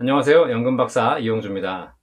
안녕하세요. 연금박사 이용주입니다.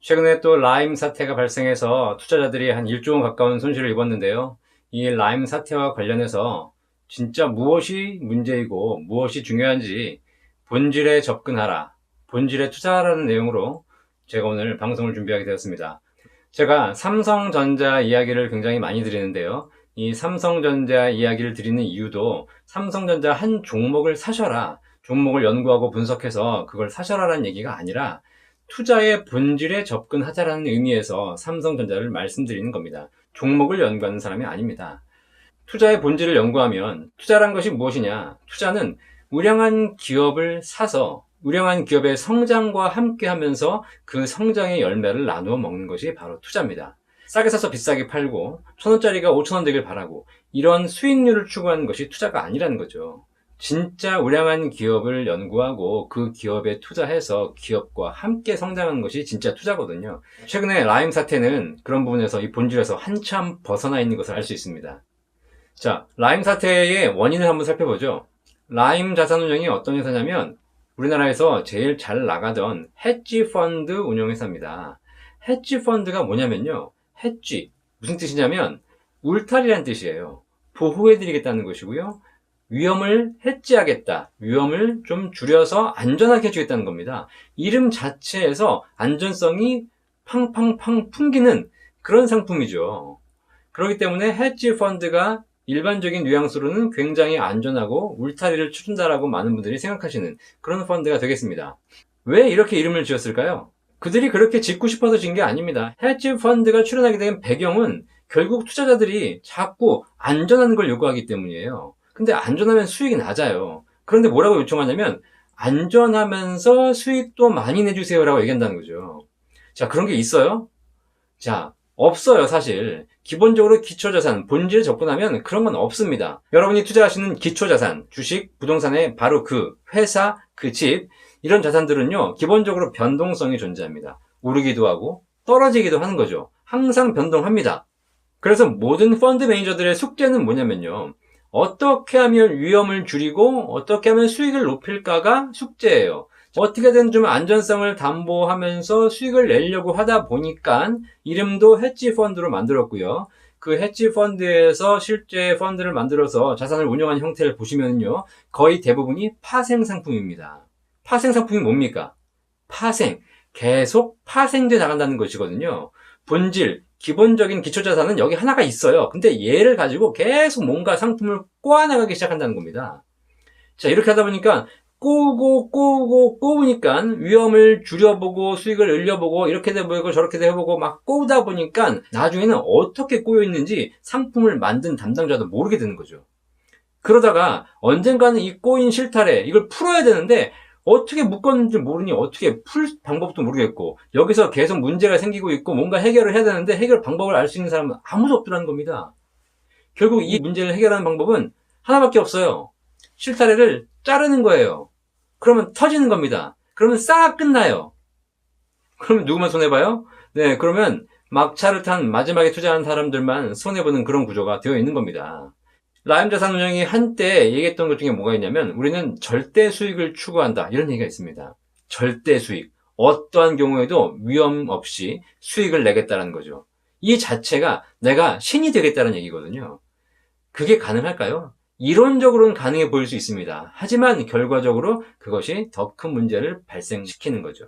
최근에 또 라임 사태가 발생해서 투자자들이 한 1조 원 가까운 손실을 입었는데요. 이 라임 사태와 관련해서 진짜 무엇이 문제이고 무엇이 중요한지 본질에 접근하라, 본질에 투자하라는 내용으로 제가 오늘 방송을 준비하게 되었습니다. 제가 삼성전자 이야기를 굉장히 많이 드리는데요. 이 삼성전자 이야기를 드리는 이유도 삼성전자 한 종목을 사셔라, 종목을 연구하고 분석해서 그걸 사셔라라는 얘기가 아니라 투자의 본질에 접근하자라는 의미에서 삼성전자를 말씀드리는 겁니다. 종목을 연구하는 사람이 아닙니다. 투자의 본질을 연구하면 투자란 것이 무엇이냐? 투자는 우량한 기업을 사서 우량한 기업의 성장과 함께 하면서 그 성장의 열매를 나누어 먹는 것이 바로 투자입니다. 싸게 사서 비싸게 팔고 1,000원짜리가 5,000원 되길 바라고 이런 수익률을 추구하는 것이 투자가 아니라는 거죠. 진짜 우량한 기업을 연구하고 그 기업에 투자해서 기업과 함께 성장하는 것이 진짜 투자거든요. 최근에 라임 사태는 그런 부분에서 이 본질에서 한참 벗어나 있는 것을 알 수 있습니다. 자, 라임 사태의 원인을 한번 살펴보죠. 라임 자산운용이 어떤 회사냐면 우리나라에서 제일 잘 나가던 헤지 펀드 운용회사입니다. 헤지 펀드가 뭐냐면요. 헤지, 무슨 뜻이냐면 울타리란 뜻이에요. 보호해드리겠다는 것이고요. 위험을 해지하겠다. 위험을 좀 줄여서 안전하게 해주겠다는 겁니다. 이름 자체에서 안전성이 팡팡팡 풍기는 그런 상품이죠. 그렇기 때문에 헤지 펀드가 일반적인 뉘앙스로는 굉장히 안전하고 울타리를 쳐준다라고 많은 분들이 생각하시는 그런 펀드가 되겠습니다. 왜 이렇게 이름을 지었을까요? 그들이 그렇게 짓고 싶어서 진 게 아닙니다. 헤지 펀드가 출연하게 된 배경은 결국 투자자들이 자꾸 안전한 걸 요구하기 때문이에요. 근데 안전하면 수익이 낮아요. 그런데 뭐라고 요청하냐면 안전하면서 수익도 많이 내주세요라고 얘기한다는 거죠. 자, 그런 게 있어요? 자, 없어요, 사실. 기본적으로 기초자산, 본질에 접근하면 그런 건 없습니다. 여러분이 투자하시는 기초자산, 주식, 부동산의 바로 그 회사, 그 집, 이런 자산들은요, 기본적으로 변동성이 존재합니다. 오르기도 하고 떨어지기도 하는 거죠. 항상 변동합니다. 그래서 모든 펀드 매니저들의 숙제는 뭐냐면요. 어떻게 하면 위험을 줄이고 어떻게 하면 수익을 높일까가 숙제예요. 어떻게든 좀 안전성을 담보하면서 수익을 내려고 하다 보니까 이름도 헤지 펀드로 만들었고요. 그 헤지 펀드에서 실제 펀드를 만들어서 자산을 운영하는 형태를 보시면요. 거의 대부분이 파생 상품입니다. 파생 상품이 뭡니까? 파생. 계속 파생돼 나간다는 것이거든요. 본질, 기본적인 기초자산은 여기 하나가 있어요. 근데 얘를 가지고 계속 뭔가 상품을 꼬아나가기 시작한다는 겁니다. 자, 이렇게 하다 보니까 꼬우니까 위험을 줄여보고 수익을 늘려보고 이렇게 해보고 저렇게 해보고 막 꼬우다 보니까 나중에는 어떻게 꼬여 있는지 상품을 만든 담당자도 모르게 되는 거죠. 그러다가 언젠가는 이 꼬인 실타래 이걸 풀어야 되는데 어떻게 묶었는지 모르니 어떻게 풀 방법도 모르겠고 여기서 계속 문제가 생기고 있고 뭔가 해결을 해야 되는데 해결 방법을 알 수 있는 사람은 아무도 없더라는 겁니다. 결국 이 문제를 해결하는 방법은 하나밖에 없어요. 실타래를 자르는 거예요. 그러면 터지는 겁니다. 그러면 싹 끝나요. 그러면 누구만 손해봐요? 네, 그러면 막차를 탄 마지막에 투자한 사람들만 손해보는 그런 구조가 되어 있는 겁니다. 라임 자산운용이 한때 얘기했던 것 중에 뭐가 있냐면 우리는 절대 수익을 추구한다 이런 얘기가 있습니다. 절대 수익, 어떠한 경우에도 위험 없이 수익을 내겠다는 거죠. 이 자체가 내가 신이 되겠다는 얘기거든요. 그게 가능할까요? 이론적으로는 가능해 보일 수 있습니다. 하지만 결과적으로 그것이 더 큰 문제를 발생시키는 거죠.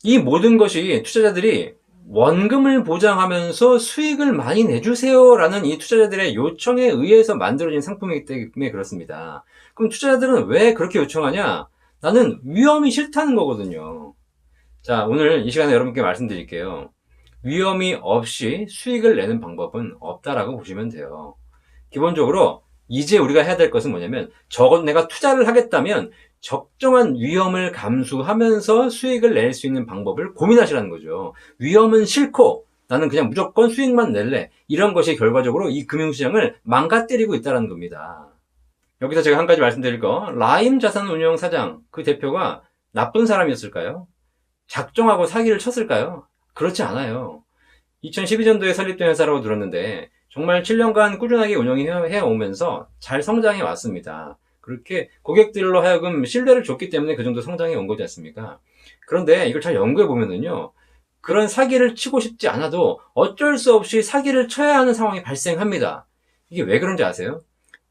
이 모든 것이 투자자들이 원금을 보장하면서 수익을 많이 내주세요라는 이 투자자들의 요청에 의해서 만들어진 상품이기 때문에 그렇습니다. 그럼 투자자들은 왜 그렇게 요청하냐? 나는 위험이 싫다는 거거든요. 자, 오늘 이 시간에 여러분께 말씀드릴게요. 위험이 없이 수익을 내는 방법은 없다라고 보시면 돼요. 기본적으로 이제 우리가 해야 될 것은 뭐냐면 적어도 내가 투자를 하겠다면 적정한 위험을 감수하면서 수익을 낼 수 있는 방법을 고민하시라는 거죠. 위험은 싫고 나는 그냥 무조건 수익만 낼래. 이런 것이 결과적으로 이 금융시장을 망가뜨리고 있다는 겁니다. 여기서 제가 한 가지 말씀드릴 거, 라임 자산운용 사장 그 대표가 나쁜 사람이었을까요? 작정하고 사기를 쳤을까요? 그렇지 않아요. 2012년도에 설립된 회사라고 들었는데 정말 7년간 꾸준하게 운영해 오면서 잘 성장해 왔습니다. 그렇게 고객들로 하여금 신뢰를 줬기 때문에 그 정도 성장이 온 거지 않습니까? 그런데 이걸 잘 연구해 보면은요, 그런 사기를 치고 싶지 않아도 어쩔 수 없이 사기를 쳐야 하는 상황이 발생합니다. 이게 왜 그런지 아세요?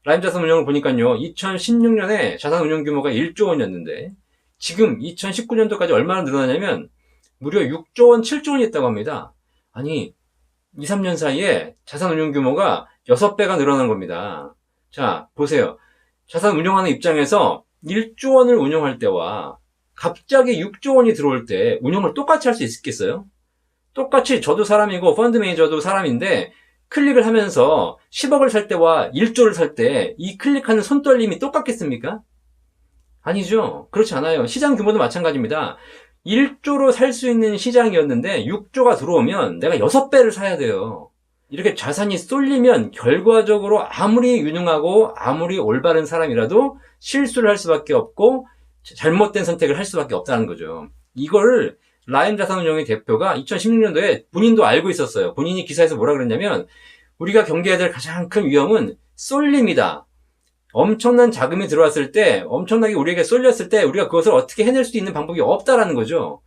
라임 자산운용을 보니까요, 2016년에 자산운용 규모가 1조 원이었는데 지금 2019년도까지 얼마나 늘어나냐면 무려 6조 원, 7조 원이 있다고 합니다. 아니, 2, 3년 사이에 자산운용 규모가 6배가 늘어난 겁니다. 자, 보세요. 자산 운용하는 입장에서 1조 원을 운용할 때와 갑자기 6조 원이 들어올 때 운용을 똑같이 할 수 있겠어요? 똑같이 저도 사람이고 펀드 매니저도 사람인데 클릭을 하면서 10억을 살 때와 1조를 살 때 이 클릭하는 손떨림이 똑같겠습니까? 아니죠. 그렇지 않아요. 시장 규모도 마찬가지입니다. 1조로 살 수 있는 시장이었는데 6조가 들어오면 내가 6배를 사야 돼요. 이렇게 자산이 쏠리면 결과적으로 아무리 유능하고 아무리 올바른 사람이라도 실수를 할 수밖에 없고 잘못된 선택을 할 수밖에 없다는 거죠. 이거를 라임 자산운용의 대표가 2016년도에 본인도 알고 있었어요. 본인이 기사에서 뭐라 그랬냐면 우리가 경계해야 될 가장 큰 위험은 쏠림이다. 엄청난 자금이 들어왔을 때, 엄청나게 우리에게 쏠렸을 때 우리가 그것을 어떻게 해낼 수 있는 방법이 없다라는 거죠.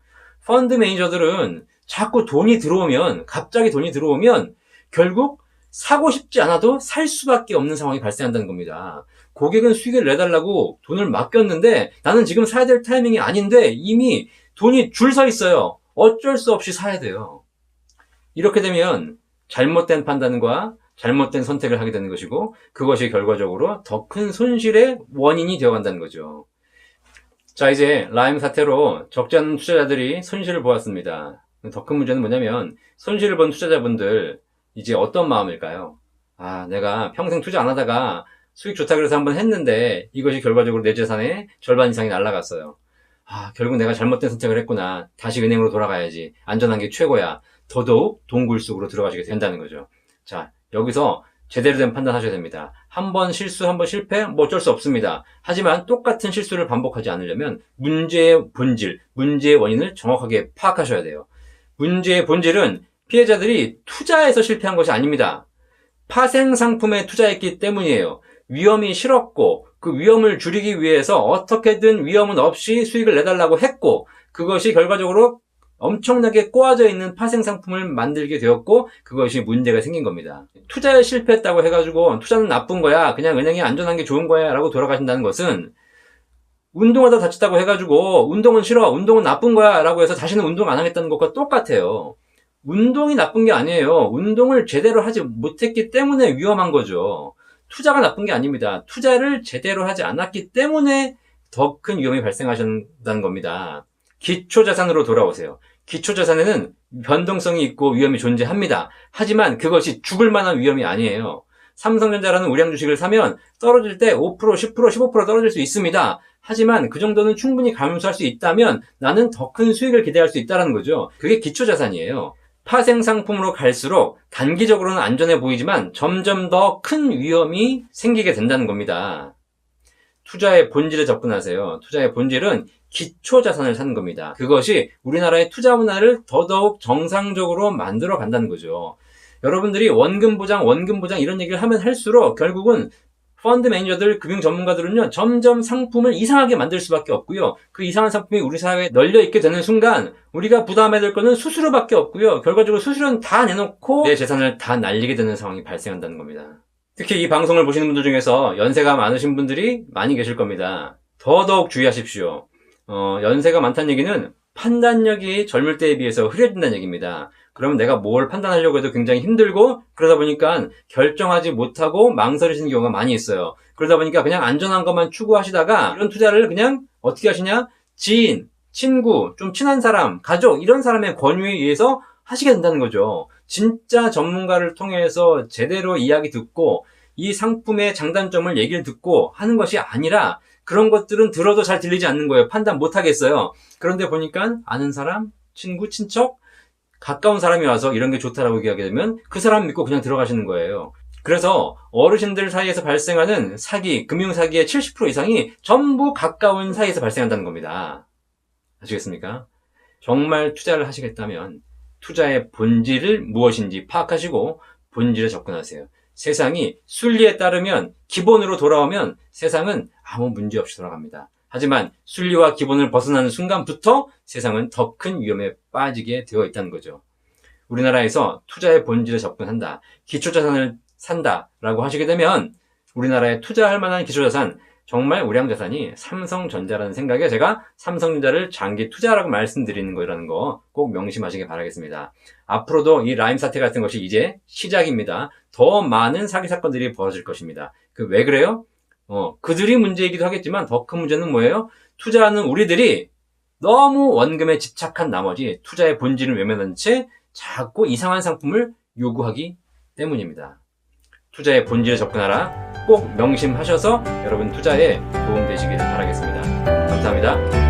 펀드 매니저들은 자꾸 돈이 들어오면, 갑자기 돈이 들어오면 결국 사고 싶지 않아도 살 수밖에 없는 상황이 발생한다는 겁니다. 고객은 수익을 내달라고 돈을 맡겼는데 나는 지금 사야 될 타이밍이 아닌데 이미 돈이 줄 서 있어요. 어쩔 수 없이 사야 돼요. 이렇게 되면 잘못된 판단과 잘못된 선택을 하게 되는 것이고 그것이 결과적으로 더 큰 손실의 원인이 되어간다는 거죠. 자, 이제 라임 사태로 적지 않은 투자자들이 손실을 보았습니다. 더 큰 문제는 뭐냐면 손실을 본 투자자분들 이제 어떤 마음일까요? 아, 내가 평생 투자 안 하다가 수익 좋다 그래서 한번 했는데 이것이 결과적으로 내 재산의 절반 이상이 날아갔어요. 아, 결국 내가 잘못된 선택을 했구나. 다시 은행으로 돌아가야지. 안전한 게 최고야. 더더욱 동굴 속으로 들어가시게 된다는 거죠. 자, 여기서 제대로 된 판단하셔야 됩니다. 한 번 실수, 한 번 실패, 뭐 어쩔 수 없습니다. 하지만 똑같은 실수를 반복하지 않으려면 문제의 본질, 문제의 원인을 정확하게 파악하셔야 돼요. 문제의 본질은 피해자들이 투자에서 실패한 것이 아닙니다. 파생 상품에 투자했기 때문이에요. 위험이 싫었고 그 위험을 줄이기 위해서 어떻게든 위험은 없이 수익을 내달라고 했고 그것이 결과적으로 엄청나게 꼬아져 있는 파생 상품을 만들게 되었고 그것이 문제가 생긴 겁니다. 투자에 실패했다고 해가지고 투자는 나쁜 거야, 그냥 은행이 안전한 게 좋은 거야 라고 돌아가신다는 것은 운동하다 다쳤다고 해가지고 운동은 싫어, 운동은 나쁜 거야 라고 해서 다시는 운동 안 하겠다는 것과 똑같아요. 운동이 나쁜 게 아니에요. 운동을 제대로 하지 못했기 때문에 위험한 거죠. 투자가 나쁜 게 아닙니다. 투자를 제대로 하지 않았기 때문에 더 큰 위험이 발생하신다는 겁니다. 기초자산으로 돌아오세요. 기초자산에는 변동성이 있고 위험이 존재합니다. 하지만 그것이 죽을 만한 위험이 아니에요. 삼성전자라는 우량 주식을 사면 떨어질 때 5%, 10%, 15% 떨어질 수 있습니다. 하지만 그 정도는 충분히 감수할 수 있다면 나는 더 큰 수익을 기대할 수 있다는 거죠. 그게 기초자산이에요. 파생 상품으로 갈수록 단기적으로는 안전해 보이지만 점점 더 큰 위험이 생기게 된다는 겁니다. 투자의 본질에 접근하세요. 투자의 본질은 기초자산을 사는 겁니다. 그것이 우리나라의 투자 문화를 더더욱 정상적으로 만들어 간다는 거죠. 여러분들이 원금 보장 이런 얘기를 하면 할수록 결국은 펀드 매니저들, 금융 전문가들은요, 점점 상품을 이상하게 만들 수밖에 없고요. 그 이상한 상품이 우리 사회에 널려 있게 되는 순간 우리가 부담해야 될 거는 수수료밖에 없고요. 결과적으로 수수료는 다 내놓고 내 재산을 다 날리게 되는 상황이 발생한다는 겁니다. 특히 이 방송을 보시는 분들 중에서 연세가 많으신 분들이 많이 계실 겁니다. 더더욱 주의하십시오. 연세가 많다는 얘기는 판단력이 젊을 때에 비해서 흐려진다는 얘기입니다. 그러면 내가 뭘 판단하려고 해도 굉장히 힘들고 그러다 보니까 결정하지 못하고 망설이시는 경우가 많이 있어요. 그러다 보니까 그냥 안전한 것만 추구하시다가 이런 투자를 그냥 어떻게 하시냐? 지인, 친구, 좀 친한 사람, 가족 이런 사람의 권유에 의해서 하시게 된다는 거죠. 진짜 전문가를 통해서 제대로 이야기 듣고 이 상품의 장단점을 얘기를 듣고 하는 것이 아니라 그런 것들은 들어도 잘 들리지 않는 거예요. 판단 못 하겠어요. 그런데 보니까 아는 사람, 친구, 친척, 가까운 사람이 와서 이런 게 좋다라고 얘기하게 되면 그 사람 믿고 그냥 들어가시는 거예요. 그래서 어르신들 사이에서 발생하는 사기, 금융사기의 70% 이상이 전부 가까운 사이에서 발생한다는 겁니다. 아시겠습니까? 정말 투자를 하시겠다면 투자의 본질을 무엇인지 파악하시고 본질에 접근하세요. 세상이 순리에 따르면, 기본으로 돌아오면 세상은 아무 문제 없이 돌아갑니다. 하지만 순리와 기본을 벗어나는 순간부터 세상은 더 큰 위험에 빠지게 되어 있다는 거죠. 우리나라에서 투자의 본질에 접근한다, 기초자산을 산다라고 하시게 되면 우리나라에 투자할 만한 기초자산, 정말 우량자산이 삼성전자라는 생각에 제가 삼성전자를 장기 투자라고 말씀드리는 거라는 거 꼭 명심하시기 바라겠습니다. 앞으로도 이 라임 사태 같은 것이 이제 시작입니다. 더 많은 사기 사건들이 벌어질 것입니다. 왜 그래요? 그들이 문제이기도 하겠지만 더 큰 문제는 뭐예요? 투자하는 우리들이 너무 원금에 집착한 나머지 투자의 본질을 외면한 채 자꾸 이상한 상품을 요구하기 때문입니다. 투자의 본질에 접근하라. 꼭 명심하셔서 여러분 투자에 도움되시기를 바라겠습니다. 감사합니다.